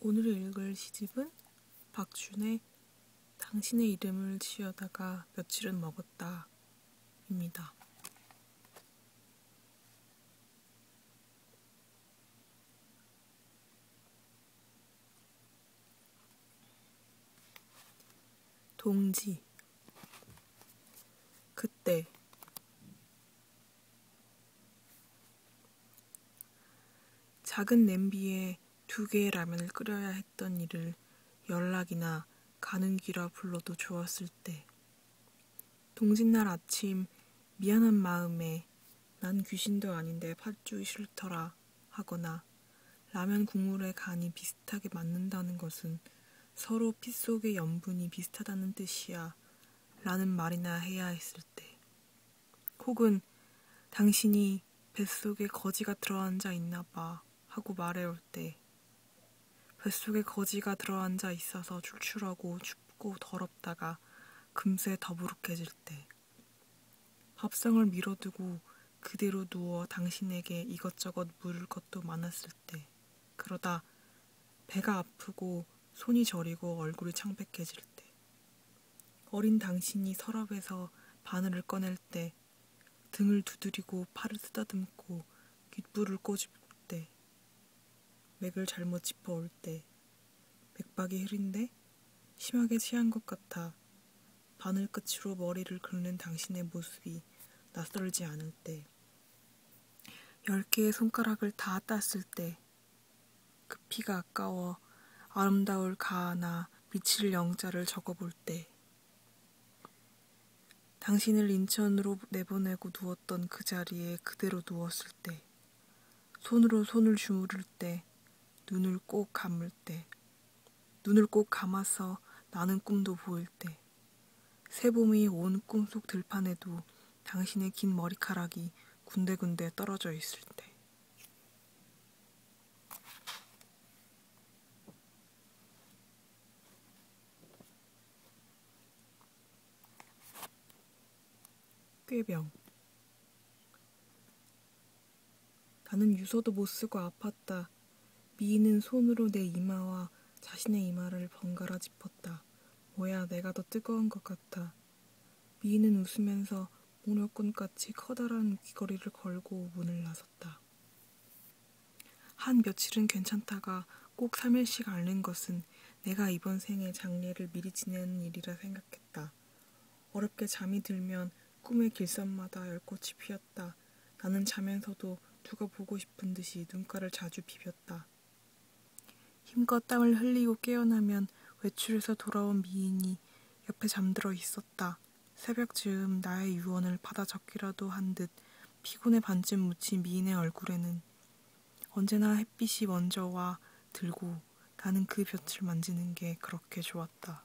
오늘 읽을 시집은 박준의 당신의 이름을 지어다가 며칠은 먹었다 입니다. 동지. 그때 작은 냄비에 2개의 라면을 끓여야 했던 일을 연락이나 가는 길아 불러도 좋았을 때, 동짓날 아침 미안한 마음에 난 귀신도 아닌데 팥죽이 싫더라 하거나 라면 국물의 간이 비슷하게 맞는다는 것은 서로 피 속의 염분이 비슷하다는 뜻이야 라는 말이나 해야 했을 때, 혹은 당신이 뱃속에 거지가 들어앉아 있나 봐 하고 말해올 때, 뱃속에 거지가 들어앉아 있어서 출출하고 춥고 더럽다가 금세 더부룩해질 때, 밥상을 밀어두고 그대로 누워 당신에게 이것저것 물을 것도 많았을 때, 그러다 배가 아프고 손이 저리고 얼굴이 창백해질 때, 어린 당신이 서랍에서 바늘을 꺼낼 때, 등을 두드리고 팔을 쓰다듬고 귓불을 꼬집을 때, 맥을 잘못 짚어올 때, 맥박이 흐린데 심하게 취한 것 같아 바늘 끝으로 머리를 긁는 당신의 모습이 낯설지 않을 때, 10개의 손가락을 다 땄을 때, 그 피가 아까워 아름다울 가나 미칠 영자를 적어볼 때, 당신을 인천으로 내보내고 누웠던 그 자리에 그대로 누웠을 때, 손으로 손을 주무를 때, 눈을 꼭 감을 때, 눈을 꼭 감아서 나는 꿈도 보일 때, 새봄이 온 꿈속 들판에도 당신의 긴 머리카락이 군데군데 떨어져 있을 때. 꾀병. 나는 유서도 못 쓰고 아팠다. 미인은 손으로 내 이마와 자신의 이마를 번갈아 짚었다. 뭐야, 내가 더 뜨거운 것 같아. 미인은 웃으면서 모녀꾼같이 커다란 귀걸이를 걸고 문을 나섰다. 한 며칠은 괜찮다가 꼭 3일씩 앓는 것은 내가 이번 생에 장례를 미리 지내는 일이라 생각했다. 어렵게 잠이 들면 꿈의 길선마다 열꽃이 피었다. 나는 자면서도 누가 보고 싶은 듯이 눈가를 자주 비볐다. 힘껏 땀을 흘리고 깨어나면 외출해서 돌아온 미인이 옆에 잠들어 있었다. 새벽 즈음 나의 유언을 받아 적기라도 한 듯 피곤에 반쯤 묻힌 미인의 얼굴에는 언제나 햇빛이 먼저 와 들고 나는 그 볕을 만지는 게 그렇게 좋았다.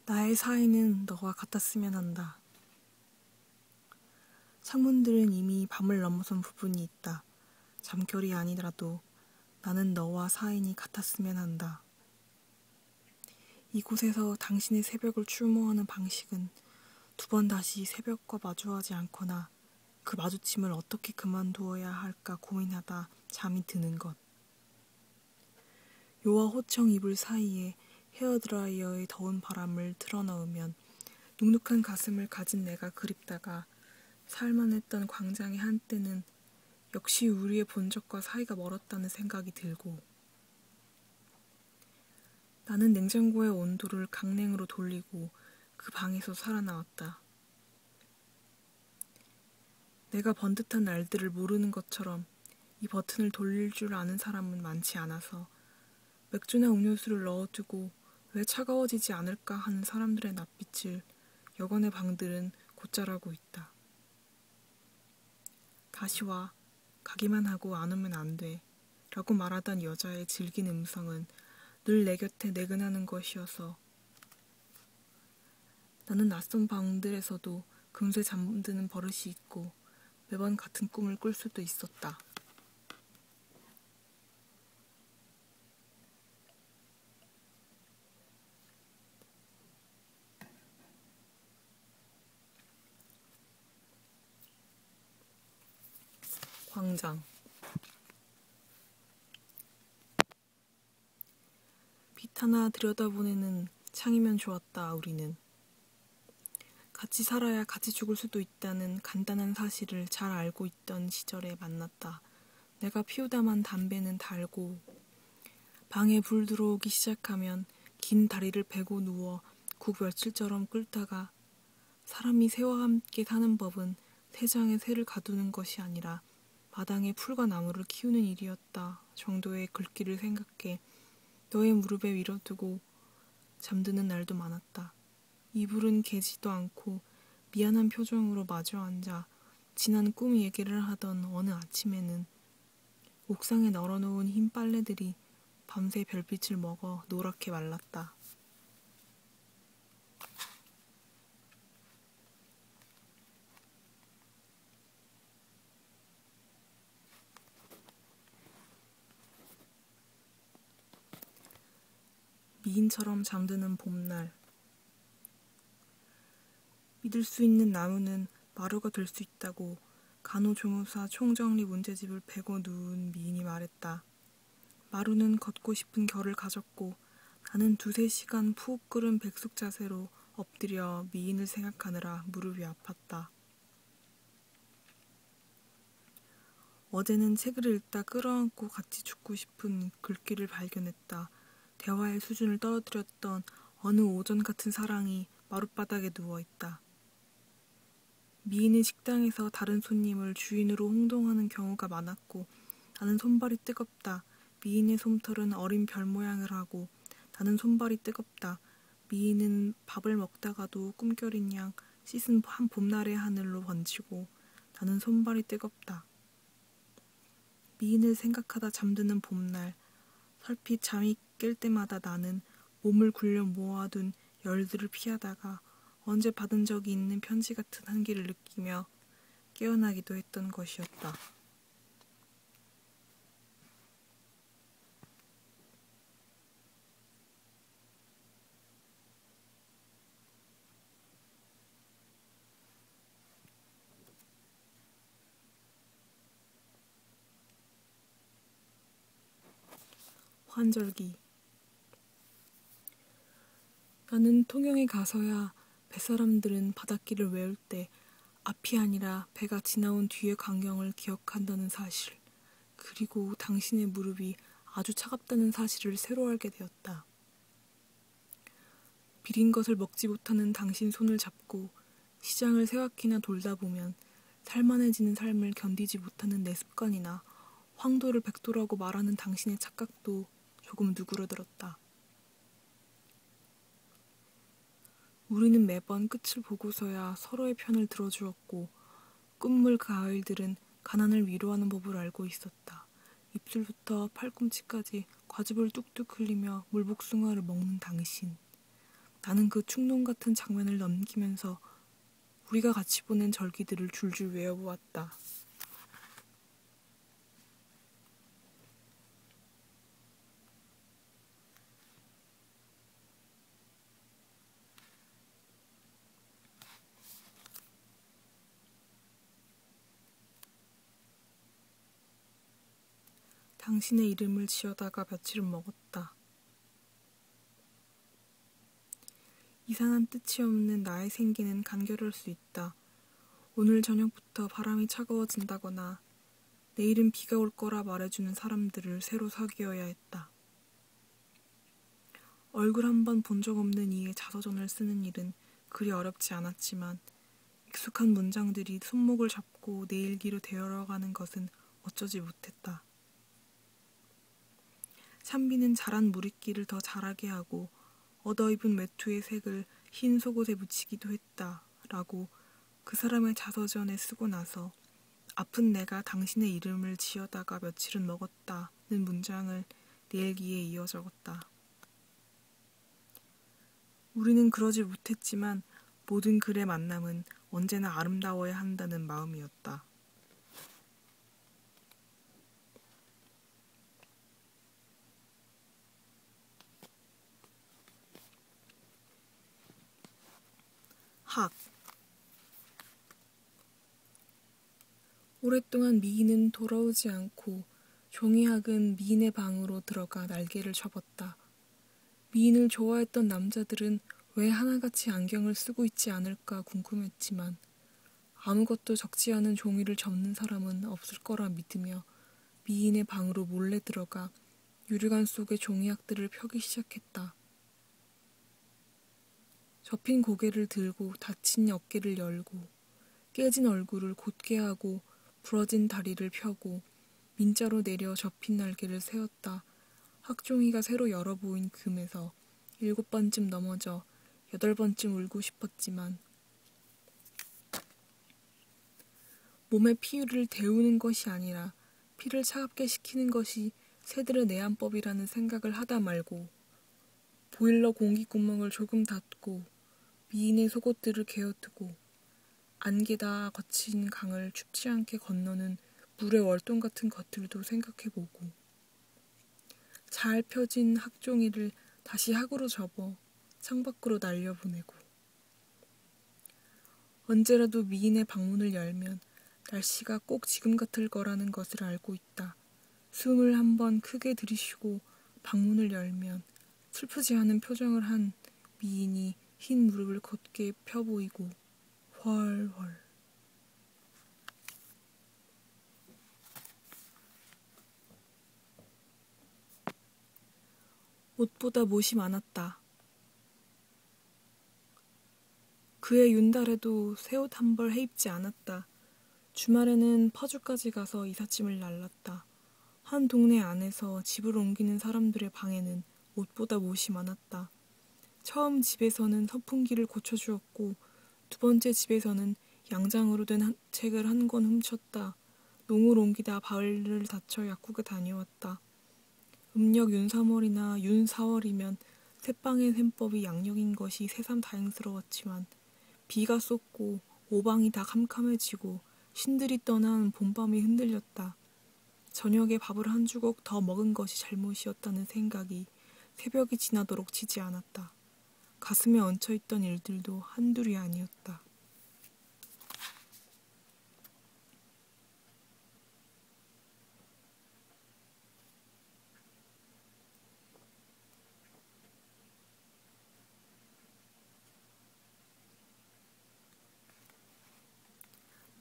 나의 사이는 너와 같았으면 한다. 창문들은 이미 밤을 넘어선 부분이 있다. 잠결이 아니더라도 나는 너와 사인이 같았으면 한다. 이곳에서 당신의 새벽을 출모하는 방식은 2번 다시 새벽과 마주하지 않거나 그 마주침을 어떻게 그만두어야 할까 고민하다 잠이 드는 것. 요와 호청 이불 사이에 헤어드라이어의 더운 바람을 틀어넣으면 눅눅한 가슴을 가진 내가 그립다가 살만했던 광장의 한때는 역시 우리의 본적과 사이가 멀었다는 생각이 들고, 나는 냉장고의 온도를 강냉으로 돌리고 그 방에서 살아나왔다. 내가 번듯한 날들을 모르는 것처럼 이 버튼을 돌릴 줄 아는 사람은 많지 않아서 맥주나 음료수를 넣어두고 왜 차가워지지 않을까 하는 사람들의 낯빛을 여건의 방들은 곧잘하고 있다. 다시 와, 가기만 하고 안 오면 안 돼 라고 말하던 여자의 질긴 음성은 늘 내 곁에 내근하는 것이어서 나는 낯선 방들에서도 금세 잠드는 버릇이 있고 매번 같은 꿈을 꿀 수도 있었다. 광장. 빛 하나 들여다보내는 창이면 좋았다. 우리는 같이 살아야 같이 죽을 수도 있다는 간단한 사실을 잘 알고 있던 시절에 만났다. 내가 피우다만 담배는 달고 방에 불 들어오기 시작하면 긴 다리를 베고 누워 국 며칠처럼 끓다가 사람이 새와 함께 사는 법은 새장에 새를 가두는 것이 아니라 마당에 풀과 나무를 키우는 일이었다 정도의 글귀를 생각해 너의 무릎에 밀어두고 잠드는 날도 많았다. 이불은 개지도 않고 미안한 표정으로 마주 앉아 지난 꿈 얘기를 하던 어느 아침에는 옥상에 널어놓은 흰 빨래들이 밤새 별빛을 먹어 노랗게 말랐다. 미인처럼 잠드는 봄날. 믿을 수 있는 나무는 마루가 될 수 있다고 간호조무사 총정리 문제집을 베고 누운 미인이 말했다. 마루는 걷고 싶은 결을 가졌고 나는 2~3시간 푹 끓은 백숙 자세로 엎드려 미인을 생각하느라 무릎이 아팠다. 어제는 책을 읽다 끌어안고 같이 죽고 싶은 글귀를 발견했다. 대화의 수준을 떨어뜨렸던 어느 오전 같은 사랑이 마룻바닥에 누워있다. 미인은 식당에서 다른 손님을 주인으로 홍동하는 경우가 많았고 나는 손발이 뜨겁다. 미인의 솜털은 어린 별 모양을 하고 나는 손발이 뜨겁다. 미인은 밥을 먹다가도 꿈결인 양 씻은 한 봄날의 하늘로 번지고 나는 손발이 뜨겁다. 미인을 생각하다 잠드는 봄날, 설핏 잠이 깰 때마다 나는 몸을 굴려 모아둔 열들을 피하다가 언제 받은 적이 있는 편지 같은 한기를 느끼며 깨어나기도 했던 것이었다. 환절기. 나는 통영에 가서야 뱃사람들은 바닷길을 외울 때 앞이 아니라 배가 지나온 뒤의 광경을 기억한다는 사실, 그리고 당신의 무릎이 아주 차갑다는 사실을 새로 알게 되었다. 비린 것을 먹지 못하는 당신 손을 잡고 시장을 세 바퀴나 돌다 보면 살만해지는 삶을 견디지 못하는 내 습관이나 황도를 백도라고 말하는 당신의 착각도 조금 누그러들었다. 우리는 매번 끝을 보고서야 서로의 편을 들어주었고 끝물 가을들은 가난을 위로하는 법을 알고 있었다. 입술부터 팔꿈치까지 과즙을 뚝뚝 흘리며 물복숭아를 먹는 당신. 나는 그 충동 같은 장면을 넘기면서 우리가 같이 보낸 절기들을 줄줄 외워보았다. 당신의 이름을 지어다가 며칠은 먹었다. 이상한 뜻이 없는 나의 생기는 간결할 수 있다. 오늘 저녁부터 바람이 차가워진다거나 내일은 비가 올 거라 말해주는 사람들을 새로 사귀어야 했다. 얼굴 한 번 본 적 없는 이의 자서전을 쓰는 일은 그리 어렵지 않았지만 익숙한 문장들이 손목을 잡고 내 일기로 되어가는 것은 어쩌지 못했다. 찬비는 자란 무리끼를 더 자라게 하고 얻어입은 외투의 색을 흰 속옷에 묻히기도 했다. 라고 그 사람의 자서전에 쓰고 나서 아픈 내가 당신의 이름을 지어다가 며칠은 먹었다는 문장을 내 일기에 이어 적었다. 우리는 그러지 못했지만 모든 글의 만남은 언제나 아름다워야 한다는 마음이었다. 학. 오랫동안 미인은 돌아오지 않고 종이학은 미인의 방으로 들어가 날개를 접었다. 미인을 좋아했던 남자들은 왜 하나같이 안경을 쓰고 있지 않을까 궁금했지만 아무것도 적지 않은 종이를 접는 사람은 없을 거라 믿으며 미인의 방으로 몰래 들어가 유리관 속에 종이학들을 펴기 시작했다. 접힌 고개를 들고 다친 어깨를 열고 깨진 얼굴을 곧게 하고 부러진 다리를 펴고 민자로 내려 접힌 날개를 세웠다. 학종이가 새로 열어 보인 금에서 7번쯤 넘어져 8번쯤 울고 싶었지만 몸에 피를 데우는 것이 아니라 피를 차갑게 식히는 것이 새들의 내암법이라는 생각을 하다 말고 보일러 공기구멍을 조금 닫고 미인의 속옷들을 개어두고 안개다 거친 강을 춥지 않게 건너는 물의 월동 같은 것들도 생각해보고 잘 펴진 학종이를 다시 학으로 접어 창밖으로 날려보내고 언제라도 미인의 방문을 열면 날씨가 꼭 지금 같을 거라는 것을 알고 있다. 숨을 한번 크게 들이쉬고 방문을 열면 슬프지 않은 표정을 한 미인이 흰 무릎을 곧게 펴 보이고 훨훨 옷보다 못이 많았다. 그의 윤달에도 새 옷 한 벌 해입지 않았다. 주말에는 퍼주까지 가서 이삿짐을 날랐다. 한 동네 안에서 집을 옮기는 사람들의 방에는 옷보다 못이 많았다. 처음 집에서는 선풍기를 고쳐주었고 2번째 집에서는 양장으로 된 책을 한 권 훔쳤다. 농을 옮기다 발을 다쳐 약국에 다녀왔다. 음력 윤3월이나 윤4월이면 새빵의 셈법이 양력인 것이 새삼 다행스러웠지만 비가 쏟고 오방이 다 캄캄해지고 신들이 떠난 봄밤이 흔들렸다. 저녁에 밥을 한 주걱 더 먹은 것이 잘못이었다는 생각이 새벽이 지나도록 치지 않았다. 가슴에 얹혀있던 일들도 한둘이 아니었다.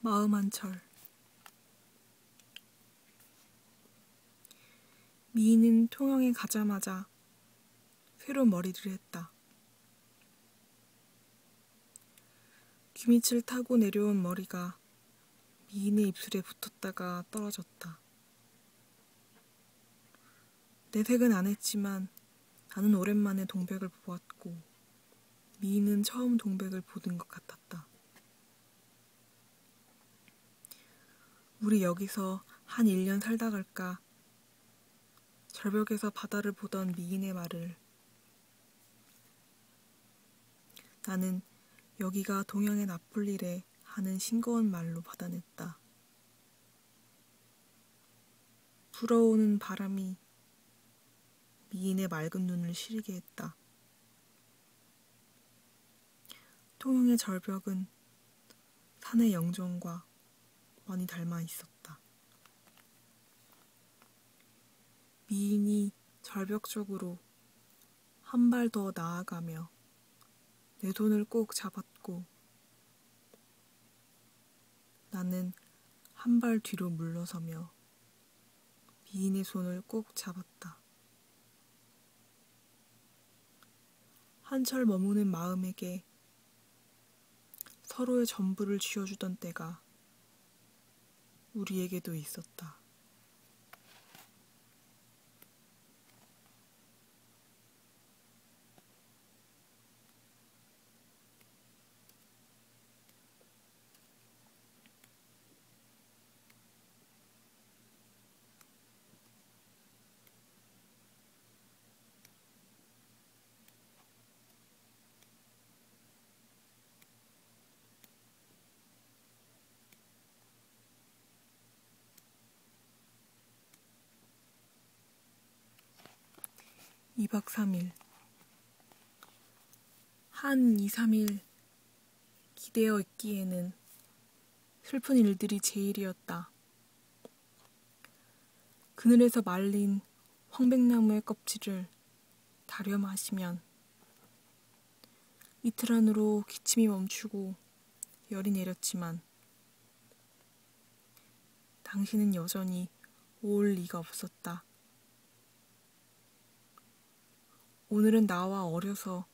마음 한철. 미인은 통영에 가자마자 새로 머리를 했다. 귀밑을 타고 내려온 머리가 미인의 입술에 붙었다가 떨어졌다. 내색은 안 했지만 나는 오랜만에 동백을 보았고 미인은 처음 동백을 보는 것 같았다. 우리 여기서 한 1년 살다 갈까? 절벽에서 바다를 보던 미인의 말을 나는 여기가 동양의 나폴리래 하는 싱거운 말로 받아냈다. 불어오는 바람이 미인의 맑은 눈을 시리게 했다. 통영의 절벽은 산의 영정과 많이 닮아 있었다. 미인이 절벽 쪽으로 한 발 더 나아가며 내 손을 꼭 잡았고 나는 한 발 뒤로 물러서며 미인의 손을 꼭 잡았다. 한철 머무는 마음에게 서로의 전부를 쥐어주던 때가 우리에게도 있었다. (2박 3일) 한 2, 3일 기대어 있기에는 슬픈 일들이 제일이었다. 그늘에서 말린 황백나무의 껍질을 다려 마시면 이틀 안으로 기침이 멈추고 열이 내렸지만 당신은 여전히 올 리가 없었다. 오늘은 나와 어려서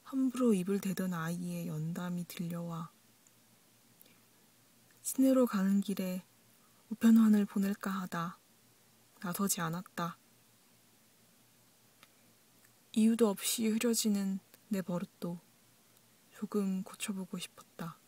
함부로 입을 대던 아이의 연담이 들려와 시내로 가는 길에 우편환을 보낼까 하다 나서지 않았다. 이유도 없이 흐려지는 내 버릇도 조금 고쳐보고 싶었다.